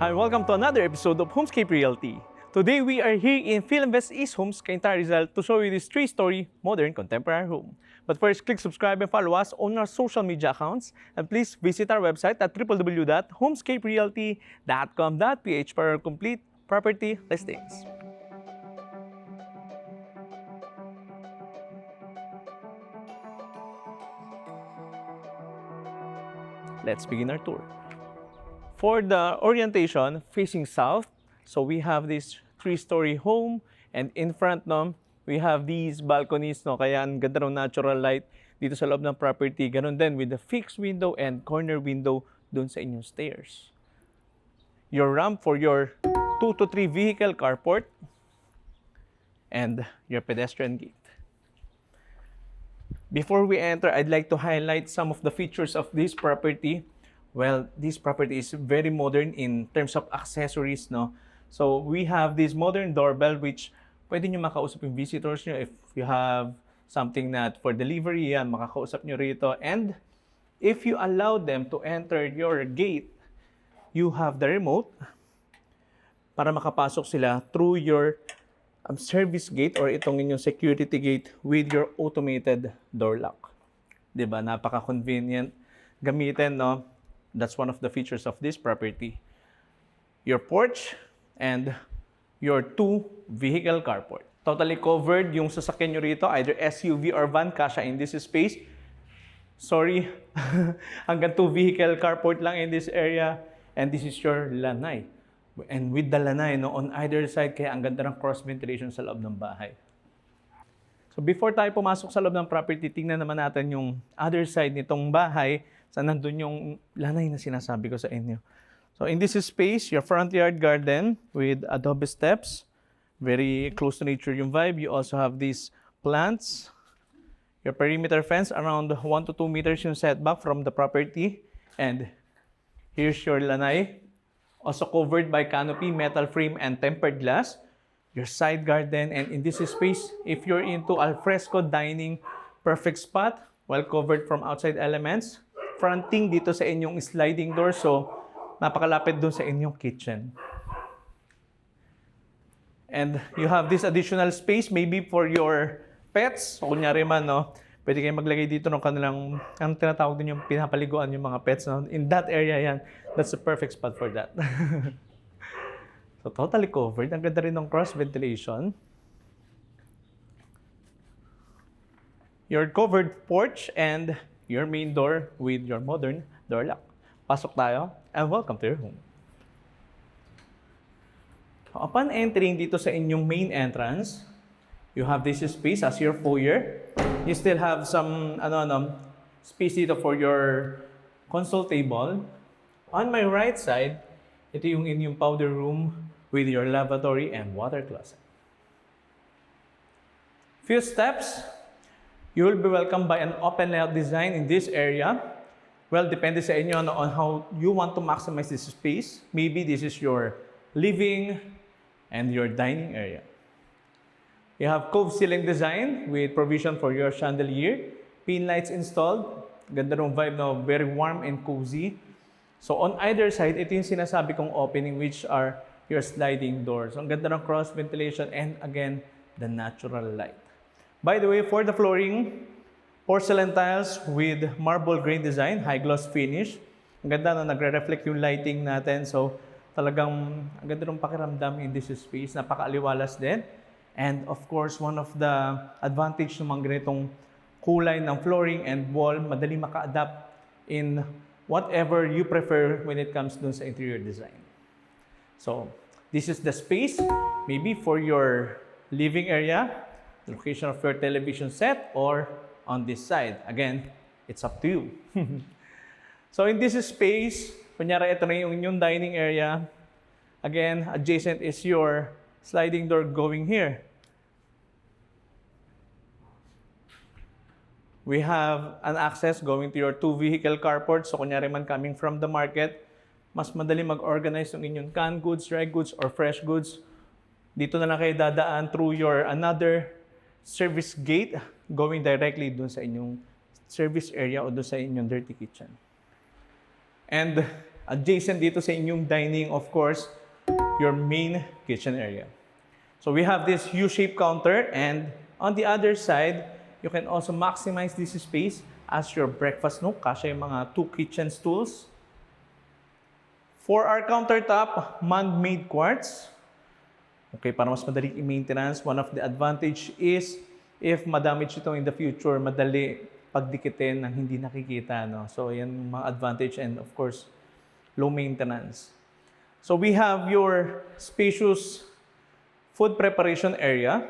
Hi, welcome to another episode of Homescape Realty. Today we are here in Philinvest East Homes, Cainta Rizal to show you this 3-story modern contemporary home. But first, click subscribe and follow us on our social media accounts. And please visit our website at www.homescaperealty.com.ph for our complete property listings. Let's begin our tour. For the orientation, facing south, so we have this 3-story home, and in front no, we have these balconies, no, kaya ang ganda ng natural light dito sa loob ng property. Ganun din with the fixed window and corner window dun sa inyong stairs. Your ramp for your 2 to 3 vehicle carport and your pedestrian gate. Before we enter, I'd like to highlight some of the features of this property. Well, this property is very modern in terms of accessories, no? So, we have this modern doorbell which pwede nyo makausap yung visitors nyo if you have something that for delivery, yan, makakausap nyo rito. And if you allow them to enter your gate, you have the remote para makapasok sila through your service gate or itong inyong security gate with your automated door lock. Diba? Napaka-convenient gamitin, no? That's one of the features of this property. Your porch and your 2 vehicle carport. Totally covered yung sasakyan nyo rito, either SUV or van, kasha in this space. Sorry, hanggang 2 vehicle carport lang in this area. And this is your lanay. And with the lanay, no, on either side, kaya ang ganda ng cross ventilation sa loob ng bahay. So before tayo pumasok sa loob ng property, tingnan naman natin yung other side nitong bahay. Saan nandun yung lanay na sinasabi ko sa inyo. So in this space, your front yard garden with adobe steps. Very close to nature yung vibe. You also have these plants. Your perimeter fence around 1 to 2 meters yung setback from the property. And here's your lanay. Also covered by canopy, metal frame, and tempered glass. Your side garden. And in this space, if you're into alfresco dining, perfect spot. Well covered from outside elements. Fronting dito sa inyong sliding door, so napakalapit doon sa inyong kitchen. And you have this additional space maybe for your pets. So kunyari man, no, pwede kayong maglagay dito ng kanilang, ang tinatawag din yung pinapaliguan yung mga pets. No? In that area yan, that's the perfect spot for that. So totally covered. Ang ganda rin ng cross ventilation. Your covered porch and your main door with your modern door lock. Pasok tayo and welcome to your home. Upon entering dito sa inyong main entrance, you have this space as your foyer. You still have some space dito for your console table. On my right side, ito yung inyong powder room with your lavatory and water closet. Few steps. You will be welcomed by an open layout design in this area. Well, depende sa inyo on how you want to maximize this space. Maybe this is your living and your dining area. You have cove ceiling design with provision for your chandelier. Pin lights installed. Ganda ng vibe, no? Very warm and cozy. So on either side, ito yung sinasabi kong opening which are your sliding doors. So ang ganda ng cross ventilation and again, the natural light. By the way, for the flooring, porcelain tiles with marble grain design, high gloss finish. Ang ganda na nagre-reflect yung lighting natin. So, talagang ang ganda ng pakiramdam in this space. Napakaaliwalas din. And of course, one of the advantage ng mga ganitong kulay ng flooring and wall, madali maka-adapt in whatever you prefer when it comes dun sa interior design. So, this is the space, maybe for your living area, the location of your television set, or on this side. Again, it's up to you. So in this space, kunyari ito na yung inyong dining area. Again, adjacent is your sliding door going here. We have an access going to your 2 vehicle carport. So kunyari man coming from the market, mas madali mag-organize yung inyong canned goods, dry goods, or fresh goods. Dito na lang kayo dadaan through your another service gate going directly dun sa inyong service area o dun sa inyong dirty kitchen. And adjacent dito sa inyong dining, of course, your main kitchen area. So we have this U-shaped counter, and on the other side, you can also maximize this space as your breakfast nook. Kasya yung mga 2 kitchen stools. For our countertop, man-made quartz. Okay, para mas madali i-maintenance, one of the advantage is if madamage ito in the future, madali pagdikitin ng hindi nakikita. No? So, yan yung mga advantage, and of course, low maintenance. So, we have your spacious food preparation area,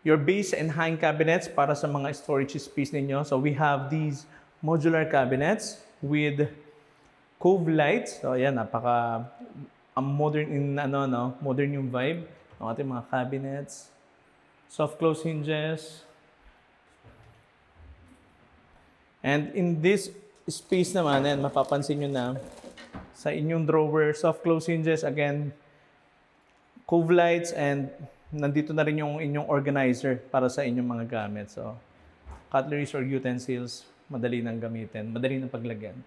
your base and hang cabinets para sa mga storage space ninyo. So, we have these modular cabinets with cove lights. So, ayan, napaka modern modern yung vibe ng ating mga cabinets. Soft close hinges. And in this space naman, yan, mapapansin nyo na sa inyong drawer, soft close hinges, again, cove lights, and nandito na rin yung inyong organizer para sa inyong mga gamit. So, cutleries or utensils, madali nang gamitin, madali nang paglagyan.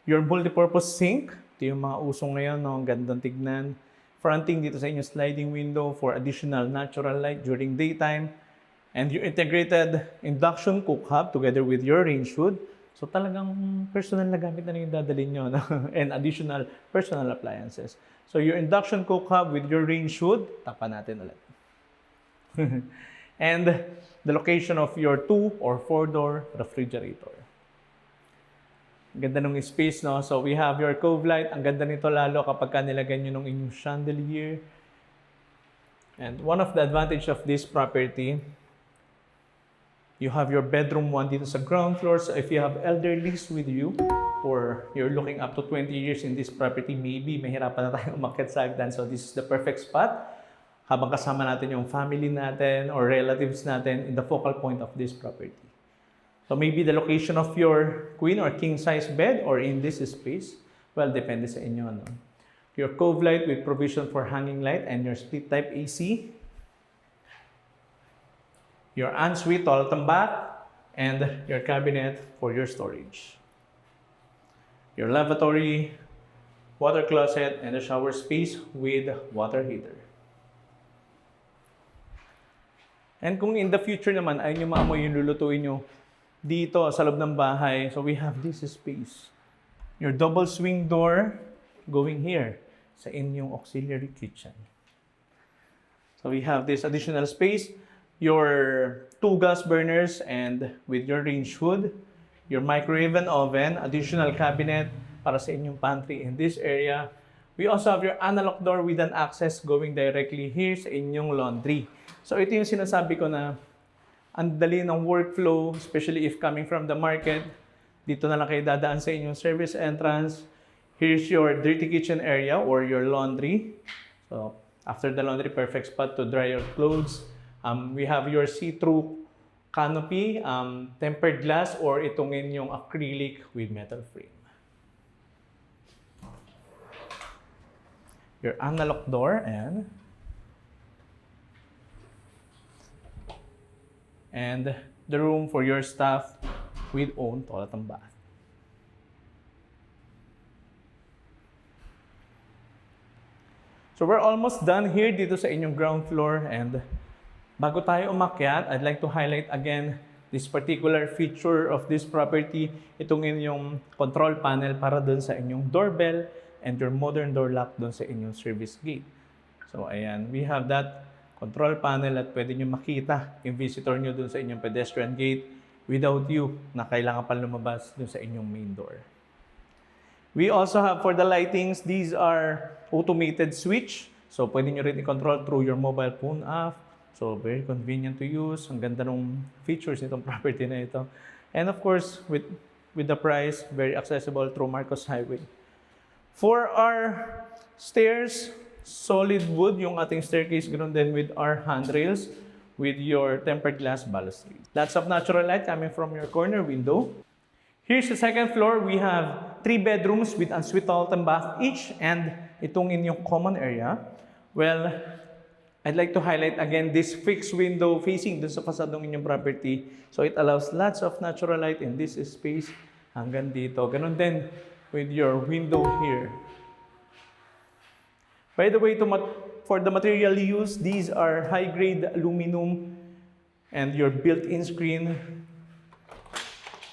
Your multipurpose sink, ito yung mga usong ngayon, no? Ang gandang tignan. Fronting dito sa inyong sliding window for additional natural light during daytime. And your integrated induction cook hob together with your range hood. So talagang personal na gamit na yung dadalhin nyo, no? And additional personal appliances. So your induction cook hob with your range hood, tapan natin ulit. And the location of your 2 or 4-door refrigerator. Ganda ng space, no? So we have your cove light. Ang ganda nito lalo kapag nilagay nyo ng inyong chandelier. And one of the advantage of this property, you have your bedroom 1 dito sa ground floor. So if you have elderlies with you, or you're looking up to 20 years in this property, maybe mahirapan na tayong umakyat sa hagdan. So this is the perfect spot habang kasama natin yung family natin or relatives natin in the focal point of this property. So maybe the location of your queen or king size bed or in this space, well, depende sa inyo. No? Your cove light with provision for hanging light and your split type AC. Your ensuite toilet and bath, and your cabinet for your storage. Your lavatory, water closet, and a shower space with water heater. And kung in the future naman, ayun yung maamoy yung lulutuin nyo dito sa loob ng bahay, so we have this space. Your double swing door going here sa inyong auxiliary kitchen. So we have this additional space. Your 2 gas burners and with your range hood, your microwave and oven, additional cabinet para sa inyong pantry in this area. We also have your analog door with an access going directly here sa inyong laundry. So ito yung sinasabi ko na ang dali ng workflow, especially if coming from the market. Dito na lang kayo dadaan sa inyong service entrance. Here's your dirty kitchen area or your laundry. So after the laundry, perfect spot to dry your clothes. We have your see-through canopy, tempered glass, or itong inyong acrylic with metal frame. Your analog door and the room for your staff with own toilet and bath. So we're almost done here dito sa inyong ground floor, and bago tayo umakyat, I'd like to highlight again this particular feature of this property, itong inyong control panel para dun sa inyong doorbell and your modern door lock dun sa inyong service gate. So ayan, we have that control panel at pwede nyo makita yung visitor nyo dun sa inyong pedestrian gate without you na kailangan pa lumabas dun sa inyong main door. We also have for the lightings, these are automated switch. So pwede nyo rin i-control through your mobile phone app. So very convenient to use. Ang ganda ng features nitong property na ito. And of course, with the price, very accessible through Marcos Highway. For our stairs, solid wood yung ating staircase, ganoon din with our handrails with your tempered glass balustrade. Lots of natural light coming from your corner window. Here's the second floor. We have 3 bedrooms with ensuite toilet and bath each, and itong inyong common area. Well, I'd like to highlight again this fixed window facing dun sa fasadong inyong property. So it allows lots of natural light in this space hanggang dito. Ganon din with your window here. By the way, for the material used, these are high-grade aluminum and your built-in screen.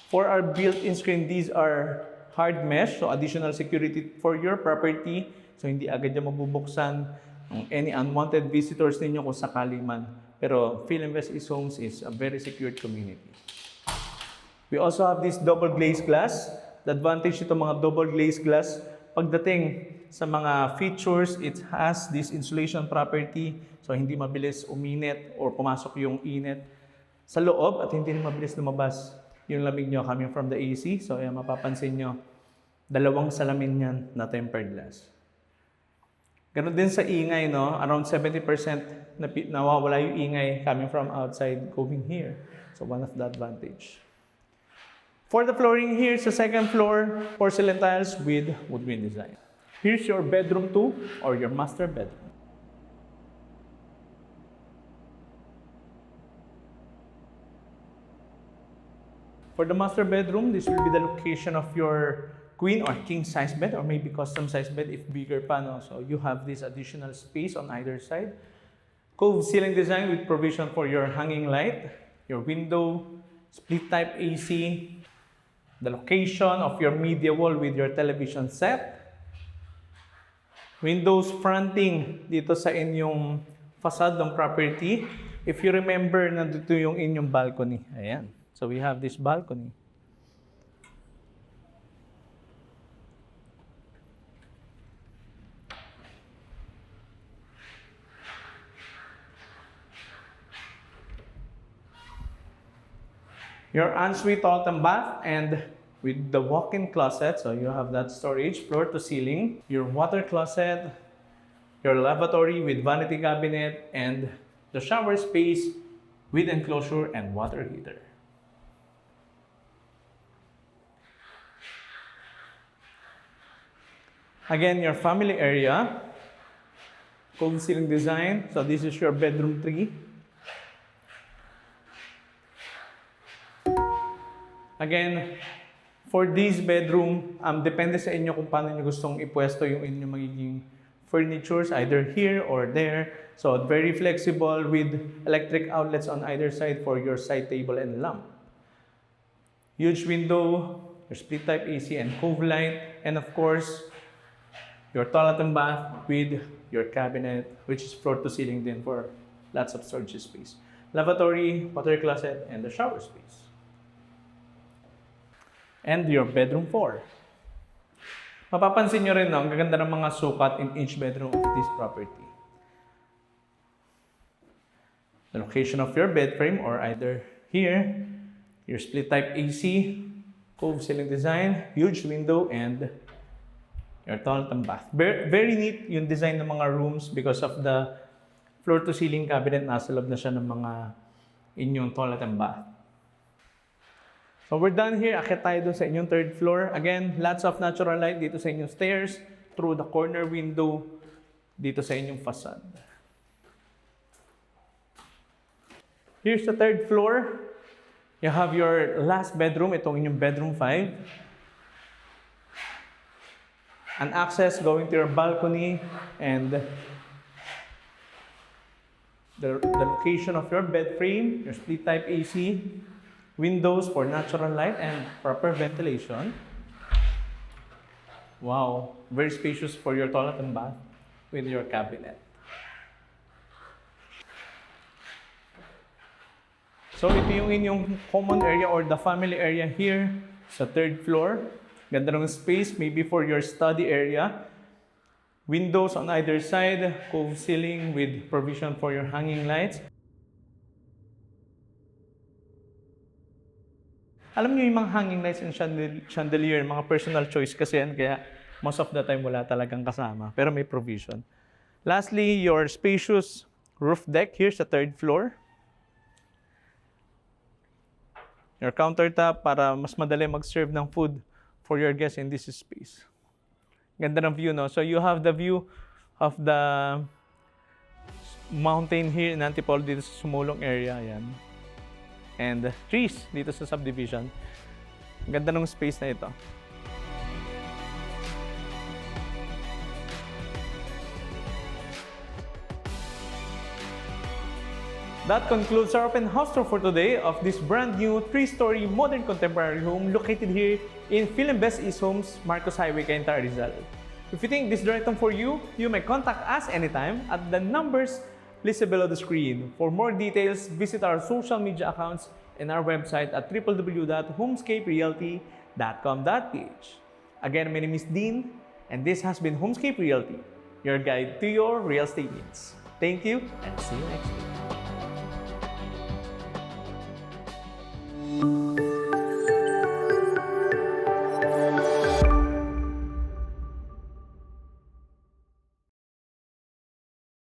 For our built-in screen, these are hard mesh, so additional security for your property. So hindi agad yan mabubuksan ng any unwanted visitors ninyo kung sakali man. Pero Philinvest East Homes is a very secured community. We also have this double glazed glass. The advantage nito mga double glazed glass, pagdating sa mga features, it has this insulation property. So hindi mabilis uminit or pumasok yung init sa loob at hindi mabilis lumabas yung lamig nyo coming from the AC. So ayan, mapapansin nyo, dalawang salamin yan na tempered glass. Ganun din sa ingay, no? Around 70% nawawala yung ingay coming from outside going here. So one of the advantage. For the flooring here, sa second floor, porcelain tiles with woodwind design. Here's your bedroom 2 or your master bedroom. For the master bedroom, this will be the location of your queen or king size bed or maybe custom size bed if bigger pa, no? So you have this additional space on either side. Cove ceiling design with provision for your hanging light, your window, split type AC, the location of your media wall with your television set, windows fronting dito sa inyong facade ng property. If you remember, nandito yung inyong balcony. Ayan. So we have this balcony. Your ensuite toilet and bath and with the walk-in closet, so you have that storage floor to ceiling, your water closet, your lavatory with vanity cabinet, and the shower space with enclosure and water heater. Again, your family area, cove ceiling design. So this is your bedroom 3. Again, for this bedroom, depende sa inyo kung paano nyo gustong ipwesto yung inyong magiging furnitures, either here or there. So very flexible with electric outlets on either side for your side table and lamp. Huge window, your split type AC and cove light, and of course, your toilet and bath with your cabinet, which is floor to ceiling din for lots of storage space. Lavatory, water closet, and the shower space. And your bedroom 4. Mapapansin nyo rin, no, ang gaganda ng mga sukat in each bedroom of this property. The location of your bed frame or either here, your split type AC, cove ceiling design, huge window, and your toilet and bath. Very neat yung design ng mga rooms because of the floor to ceiling cabinet. Nasa loob na siya ng mga inyong toilet and bath. So we're done here. Akit tayo dun sa inyong third floor. Again, lots of natural light dito sa inyong stairs, through the corner window, dito sa inyong facade. Here's the third floor. You have your last bedroom. Itong inyong bedroom 5. An access going to your balcony and the location of your bed frame, your split type AC, windows for natural light and proper ventilation. Wow, very spacious for your toilet and bath with your cabinet. So ito yung inyong common area or the family area here sa third floor. Ganda ng space, maybe for your study area. Windows on either side, cove ceiling with provision for your hanging lights. Alam niyo yung mga hanging lights and chandelier, mga personal choice kasi yan, kaya most of the time wala talagang kasama, pero may provision. Lastly, your spacious roof deck here sa third floor. Your countertop para mas madali mag-serve ng food for your guests in this space. Ganda ng view, no? So you have the view of the mountain here in Antipolo dito sa Sumulong area, yan. And trees dito sa subdivision. Ganda ng space na ito. That concludes our open house tour for today of this brand new 3-story modern contemporary home located here in Philinvest East Homes, Marcos Highway, Cainta, Rizal. If you think this is the right home for you, you may contact us anytime at the numbers listed below the screen. For more details, visit our social media accounts and our website at www.homescaperealty.com.ph. Again, my name is Dean, and this has been Homescape Realty, your guide to your real estate needs. Thank you, and see you next week.